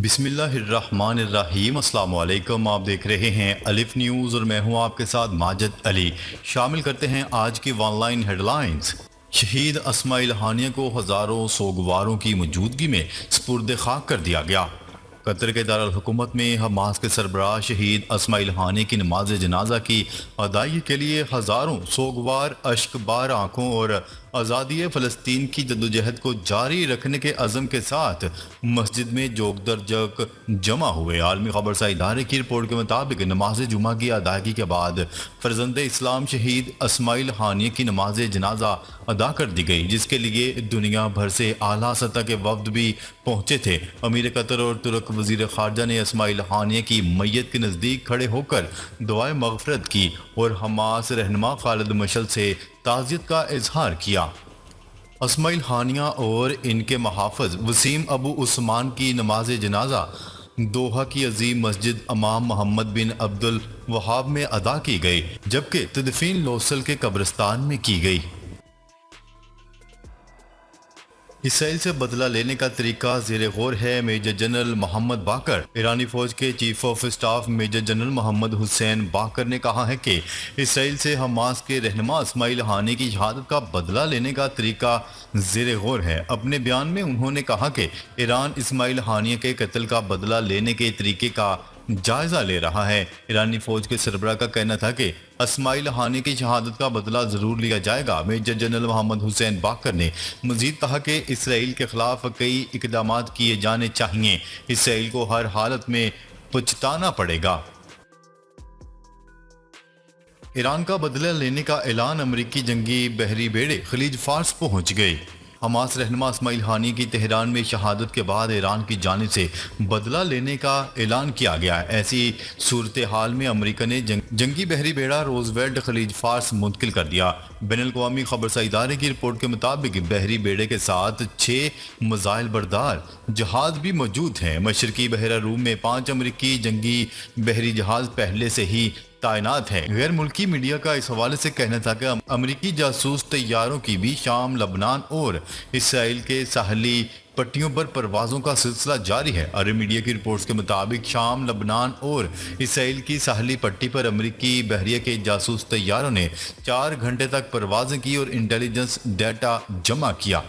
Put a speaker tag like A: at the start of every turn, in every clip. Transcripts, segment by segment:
A: بسم اللہ الرحمن الرحیم۔ السلام علیکم، آپ دیکھ رہے ہیں الف نیوز اور میں ہوں آپ کے ساتھ ماجد علی۔ شامل کرتے ہیں آج کی آن لائن ہیڈ لائنز۔ شہید اسماعیل ہانیہ کو ہزاروں سوگواروں کی موجودگی میں سپرد خاک کر دیا گیا۔ قطر کے دارالحکومت میں حماس کے سربراہ شہید اسماعیل ہانیہ کی نماز جنازہ کی ادائیگی کے لیے ہزاروں سوگوار اشک بار آنکھوں اور آزادی فلسطین کی جدوجہد کو جاری رکھنے کے عزم کے ساتھ مسجد میں جوک در جوک جمع ہوئے۔ عالمی خبرساں ادارے کی رپورٹ کے مطابق نماز جمعہ کی ادائیگی کے بعد فرزند اسلام شہید اسماعیل ہانیہ کی نماز جنازہ ادا کر دی گئی، جس کے لیے دنیا بھر سے اعلیٰ سطح کے وفد بھی پہنچے تھے۔ امیر قطر اور ترک وزیر خارجہ نے اسماعیل ہانیہ کی میت کے نزدیک کھڑے ہو کر دعائے مغفرت کی اور حماس رہنما خالد مشعل سے تعزیت کا اظہار کیا۔ اسماعیل ہانیہ اور ان کے محافظ وسیم ابو عثمان کی نماز جنازہ دوحہ کی عظیم مسجد امام محمد بن عبد الوہاب میں ادا کی گئی، جبکہ تدفین لوسل کے قبرستان میں کی گئی۔ اسرائیل سے بدلہ لینے کا طریقہ زیر غور ہے۔ Major general Mohammad Baqir. ایرانی فوج کے chief of staff major general Mohammad Hussain Baqir نے کہا ہے کہ اسرائیل سے حماس کے رہنما اسماعیل ہانیہ کی شہادت کا بدلہ لینے کا طریقہ زیر غور ہے۔ اپنے بیان میں انہوں نے کہا کہ ایران اسماعیل ہانیہ کے قتل کا بدلہ لینے کے طریقے کا جائزہ لے رہا ہے۔ ایرانی فوج کے سربراہ کا کہنا تھا کہ اسماعیل ہانیہ کی شہادت کا بدلہ ضرور لیا جائے گا۔ Major general Mohammad Hussain Baqir نے مزید کہا کہ اسرائیل کے خلاف کئی اقدامات کیے جانے چاہئیں۔ اسرائیل کو ہر حالت میں پچھتانا پڑے گا۔ ایران کا بدلہ لینے کا اعلان۔ امریکی جنگی بحری بیڑے خلیج فارس پہنچ گئے۔ حماس رہنما اسماعیل ہانیہ کی تہران میں شہادت کے بعد ایران کی جانب سے بدلہ لینے کا اعلان کیا گیا ہے۔ ایسی صورتحال میں امریکہ نے جنگی بحری بیڑا روزویلٹ خلیج فارس منتقل کر دیا۔ بین الاقوامی خبرساں ادارے کی رپورٹ کے مطابق بحری بیڑے کے ساتھ 6 میزائل بردار جہاز بھی موجود ہیں۔ مشرقی بحیرہ روم میں 5 امریکی جنگی بحری جہاز پہلے سے ہی تعینات ہے۔ غیر ملکی میڈیا کا اس حوالے سے کہنا تھا کہ امریکی جاسوس طیاروں کی بھی شام، لبنان اور اسرائیل کے ساحلی پٹیوں پر پروازوں کا سلسلہ جاری ہے۔ عرب میڈیا کی رپورٹس کے مطابق شام، لبنان اور اسرائیل کی ساحلی پٹی پر امریکی بحریہ کے جاسوس طیاروں نے 4 گھنٹے تک پروازیں کی اور انٹیلیجنس ڈیٹا جمع کیا۔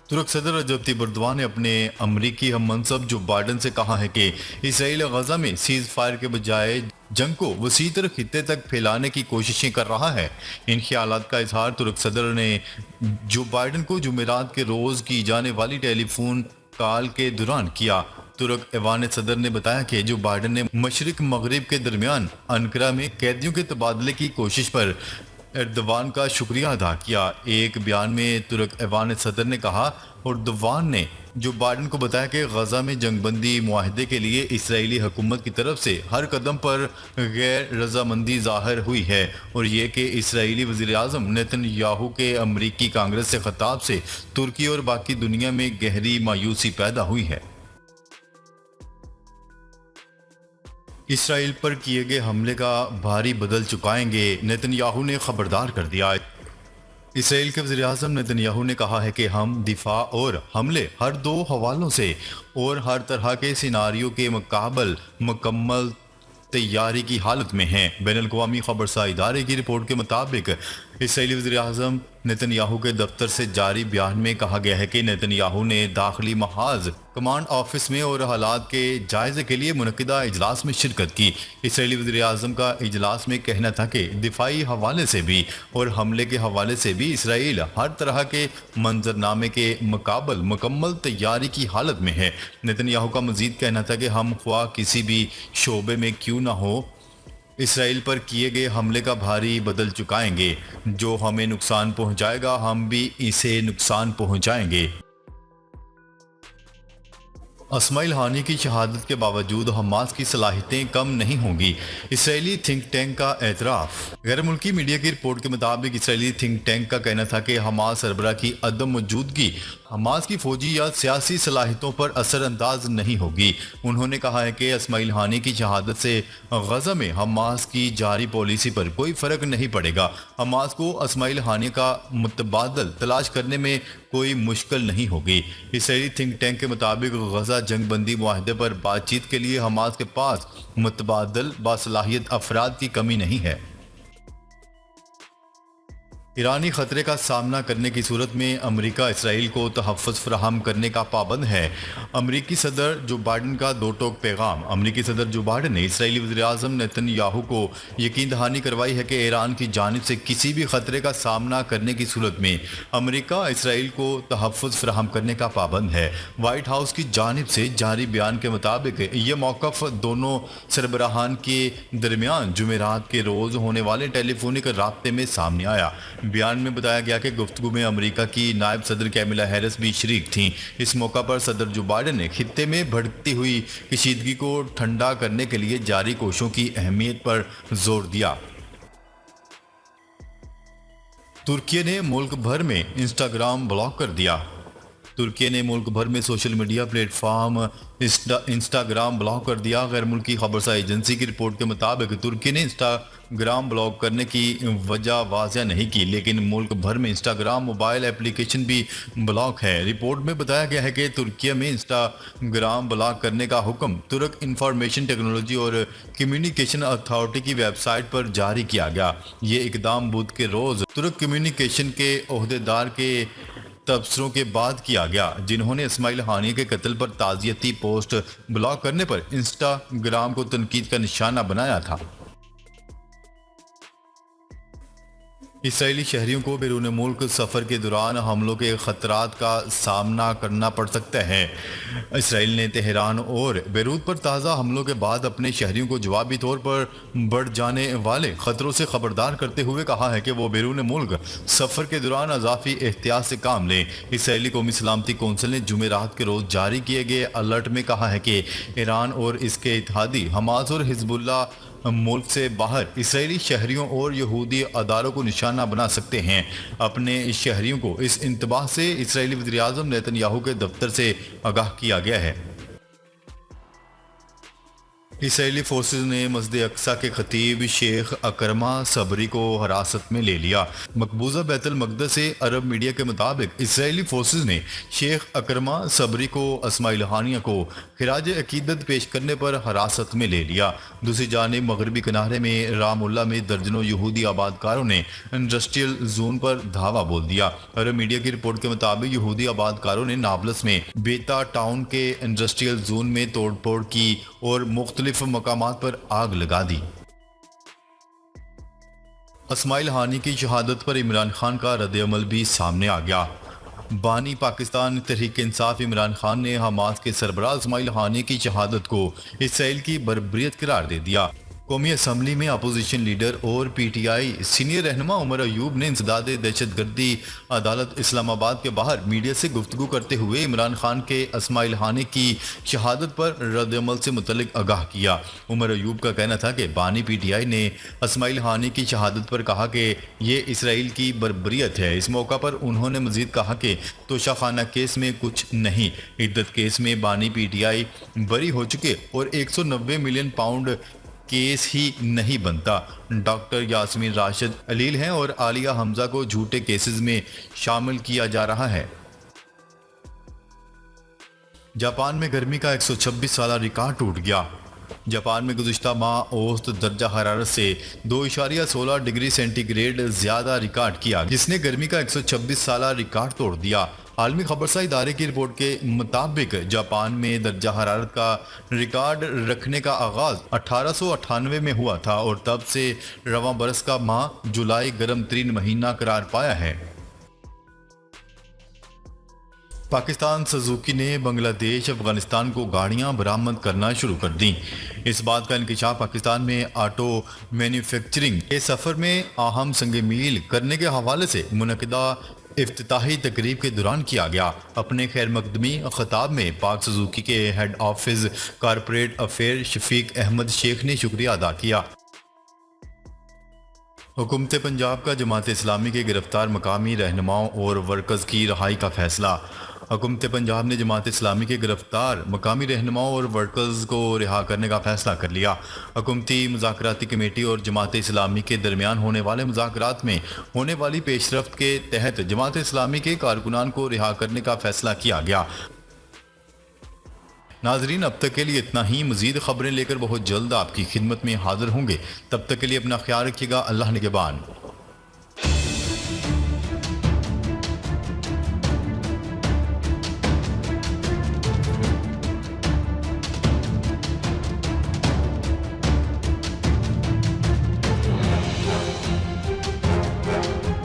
A: ترک صدر رجب طیب ایردوان نے اپنے امریکی ہم منصب جو بائیڈن سے کہا ہے کہ اسرائیل غزہ میں سیز فائر کے بجائے جنگ کو وسیع تر خطے تک پھیلانے کی کوششیں کر رہا ہے۔ ان خیالات کا اظہار ترک صدر نے جو بائیڈن کو جمعرات کے روز کی جانے والی ٹیلی فون کال کے دوران کیا۔ ترک ایوان صدر نے بتایا کہ جو بائیڈن نے مشرق مغرب کے درمیان انقرہ میں قیدیوں کے تبادلے کی کوشش پر ایردوان کا شکریہ ادا کیا۔ ایک بیان میں ترک ایوان صدر نے کہا ایردوان نے جو بائیڈن کو بتایا کہ غزہ میں جنگ بندی معاہدے کے لیے اسرائیلی حکومت کی طرف سے ہر قدم پر غیر رضامندی ظاہر ہوئی ہے، اور یہ کہ اسرائیلی وزیر اعظم نیتن یاہو کے امریکی کانگریس سے خطاب سے ترکی اور باقی دنیا میں گہری مایوسی پیدا ہوئی ہے۔ اسرائیل پر کیے گئے حملے کا بھاری بدل چکائیں گے، نیتن یاہو نے خبردار کر دیا۔ اسرائیل کے وزیر اعظم نیتن یاہو نے کہا ہے کہ ہم دفاع اور حملے ہر دو حوالوں سے اور ہر طرح کے سیناریو کے مقابل مکمل تیاری کی حالت میں ہیں۔ بین الاقوامی خبرساں ادارے کی رپورٹ کے مطابق اسرائیلی وزیر اعظم نیتن یاہو کے دفتر سے جاری بیان میں کہا گیا ہے کہ نیتن یاہو نے داخلی محاذ کمانڈ آفس میں اور حالات کے جائزے کے لیے منعقدہ اجلاس میں شرکت کی۔ اسرائیلی وزیر اعظم کا اجلاس میں کہنا تھا کہ دفاعی حوالے سے بھی اور حملے کے حوالے سے بھی اسرائیل ہر طرح کے منظرنامے کے مقابل مکمل تیاری کی حالت میں ہے۔ نیتن یاہو کا مزید کہنا تھا کہ ہم خواہ کسی بھی شعبے میں کیوں نہ ہو اسرائیل پر کیے گئے حملے کا بھاری بدل چکائیں گے۔ جو ہمیں نقصان پہنچائے گا ہم بھی اسے نقصان پہنچائیں گے۔ اسماعیل ہانی کی شہادت کے باوجود حماس کی صلاحیتیں کم نہیں ہوں گی، اسرائیلی تھنک ٹینک کا اعتراف۔ غیر ملکی میڈیا کی رپورٹ کے مطابق اسرائیلی تھنک ٹینک کا کہنا تھا کہ حماس سربراہ کی عدم موجودگی حماس کی فوجی یا سیاسی صلاحیتوں پر اثر انداز نہیں ہوگی۔ انہوں نے کہا ہے کہ اسماعیل ہانی کی شہادت سے غزہ میں حماس کی جاری پالیسی پر کوئی فرق نہیں پڑے گا۔ حماس کو اسماعیل ہانی کا متبادل تلاش کرنے میں کوئی مشکل نہیں ہوگی۔ اسرائیلی تھنک ٹینک کے مطابق غزہ جنگ بندی معاہدے پر بات چیت کے لیے حماس کے پاس متبادل باصلاحیت افراد کی کمی نہیں ہے۔ ایرانی خطرے کا سامنا کرنے کی صورت میں امریکہ اسرائیل کو تحفظ فراہم کرنے کا پابند ہے۔ امریکی صدر جو بائیڈن کا دو ٹوک پیغام۔ امریکی صدر جو بائیڈن نے اسرائیلی وزیر اعظم نیتن یاہو کو یقین دہانی کروائی ہے کہ ایران کی جانب سے کسی بھی خطرے کا سامنا کرنے کی صورت میں امریکہ اسرائیل کو تحفظ فراہم کرنے کا پابند ہے۔ وائٹ ہاؤس کی جانب سے جاری بیان کے مطابق یہ موقف دونوں سربراہان کے درمیان جمعرات کے روز ہونے والے ٹیلی فونک رابطے میں سامنے آیا۔ بیان میں بتایا گیا کہ گفتگو میں امریکہ کی نائب صدر کیملا ہیرس بھی شریک تھیں۔ اس موقع پر صدر جو بائیڈن نے خطے میں بھڑکتی ہوئی کشیدگی کو ٹھنڈا کرنے کے لیے جاری کوششوں کی اہمیت پر زور دیا۔ ترکی نے ملک بھر میں انسٹاگرام بلاک کر دیا۔ ترکی نے ملک بھر میں social media plate form Instagram block کر دیا۔ غیر ملکی خبرساز ایجنسی کی رپورٹ کے مطابق ترکی نے انسٹاگرام بلاک کرنے کی وجہ واضح نہیں کی، لیکن ملک بھر میں انسٹاگرام موبائل ایپلیکیشن بھی بلاک ہے۔ رپورٹ میں بتایا گیا ہے کہ ترکی میں انسٹاگرام بلاک کرنے کا حکم ترک انفارمیشن ٹیکنالوجی اور کمیونیکیشن اتھارٹی کی ویب سائٹ پر جاری کیا گیا۔ یہ اقدام بدھ کے روز ترک کمیونیکیشن کے عہدیدار کے تبصروں کے بعد کیا گیا، جنہوں نے اسماعیل ہانی کے قتل پر تعزیتی پوسٹ بلاک کرنے پر انسٹاگرام کو تنقید کا نشانہ بنایا تھا۔ اسرائیلی شہریوں کو بیرون ملک سفر کے دوران حملوں کے خطرات کا سامنا کرنا پڑ سکتا ہے۔ اسرائیل نے تہران اور بیروت پر تازہ حملوں کے بعد اپنے شہریوں کو جوابی طور پر بڑھ جانے والے خطروں سے خبردار کرتے ہوئے کہا ہے کہ وہ بیرون ملک سفر کے دوران اضافی احتیاط سے کام لیں۔ اسرائیلی قومی سلامتی کونسل نے جمعرات کے روز جاری کیے گئے الرٹ میں کہا ہے کہ ایران اور اس کے اتحادی حماس اور حزب اللہ ملک سے باہر اسرائیلی شہریوں اور یہودی اداروں کو نشانہ بنا سکتے ہیں۔ اپنے شہریوں کو اس انتباہ سے اسرائیلی وزیر اعظم نیتن یاہو کے دفتر سے آگاہ کیا گیا ہے۔ اسرائیلی فورسز نے مسجد اقصی کے خطیب شیخ اکرمہ صبری کو حراست میں لے لیا۔ مقبوضہ بیت المقدس سے عرب میڈیا کے مطابق اسرائیلی فورسز نے شیخ اکرمہ صبری کو اسماعیل ہانیہ کو خراج عقیدت پیش کرنے پر حراست میں لے لیا۔ دوسری جانب مغربی کنارے میں رام اللہ میں درجنوں یہودی آبادکاروں نے انڈسٹریل زون پر دھاوا بول دیا۔ عرب میڈیا کی رپورٹ کے مطابق یہودی آبادکاروں نے نابلس میں بیتا ٹاؤن کے انڈسٹریل زون میں توڑ پھوڑ کی اور مختلف مقامات پر آگ لگا دی۔ اسماعیل ہانی کی شہادت پر عمران خان کا رد عمل بھی سامنے آ گیا۔ بانی پاکستان تحریک انصاف عمران خان نے حماس کے سربراہ اسماعیل ہانی کی شہادت کو اسرائیل کی بربریت قرار دے دیا۔ قومی اسمبلی میں اپوزیشن لیڈر اور پی ٹی آئی سینئر رہنما عمر ایوب نے انسداد دہشت گردی عدالت اسلام آباد کے باہر میڈیا سے گفتگو کرتے ہوئے عمران خان کے اسماعیل ہانی کی شہادت پر رد عمل سے متعلق آگاہ کیا۔ عمر ایوب کا کہنا تھا کہ بانی پی ٹی آئی نے اسماعیل ہانی کی شہادت پر کہا کہ یہ اسرائیل کی بربریت ہے۔ اس موقع پر انہوں نے مزید کہا کہ توشہ خانہ کیس میں کچھ نہیں، عدت کیس میں بانی پی ٹی آئی بری ہو چکے اور 190 ملین پاؤنڈ کیس ہی نہیں بنتا۔ ڈاکٹر یاسمین راشد علیل ہیں اور عالیہ حمزہ کو جھوٹے کیسز میں شامل کیا جا رہا ہے۔ جاپان میں گرمی کا 126 سالہ ریکارڈ ٹوٹ گیا۔ جاپان میں گزشتہ ماہ اوسط درجہ حرارت سے 2.16 ڈگری سینٹی گریڈ زیادہ ریکارڈ کیا، جس نے گرمی کا 126 سالہ ریکارڈ توڑ دیا۔ عالمی خبرساز ادارے کی رپورٹ کے مطابق جاپان میں درجہ حرارت کا ریکارڈ رکھنے کا آغاز 1898 میں ہوا تھا اور تب سے رواں برس کا ماہ جولائی گرم ترین مہینہ قرار پایا ہے۔ پاکستان سزوکی نے بنگلہ دیش افغانستان کو گاڑیاں برآمد کرنا شروع کر دیں۔ اس بات کا انکشاف پاکستان میں آٹو مینوفیکچرنگ کے سفر میں اہم سنگ میل کرنے کے حوالے سے منعقدہ افتتاحی تقریب کے دوران کیا گیا۔ اپنے خیر مقدمی خطاب میں پاک سوزوکی کے ہیڈ آفس کارپوریٹ افیئر شفیق احمد شیخ نے شکریہ ادا کیا۔ حکومت پنجاب کا جماعت اسلامی کے گرفتار مقامی رہنماؤں اور ورکرز کی رہائی کا فیصلہ۔ حکومت پنجاب نے جماعت اسلامی کے گرفتار مقامی رہنماؤں اور ورکرز کو رہا کرنے کا فیصلہ کر لیا۔ حکومتی مذاکراتی کمیٹی اور جماعت اسلامی کے درمیان ہونے والے مذاکرات میں ہونے والی پیش رفت کے تحت جماعت اسلامی کے کارکنان کو رہا کرنے کا فیصلہ کیا گیا۔ ناظرین، اب تک کے لیے اتنا ہی۔ مزید خبریں لے کر بہت جلد آپ کی خدمت میں حاضر ہوں گے۔ تب تک کے لیے اپنا خیال رکھیے گا۔ اللہ نگہبان۔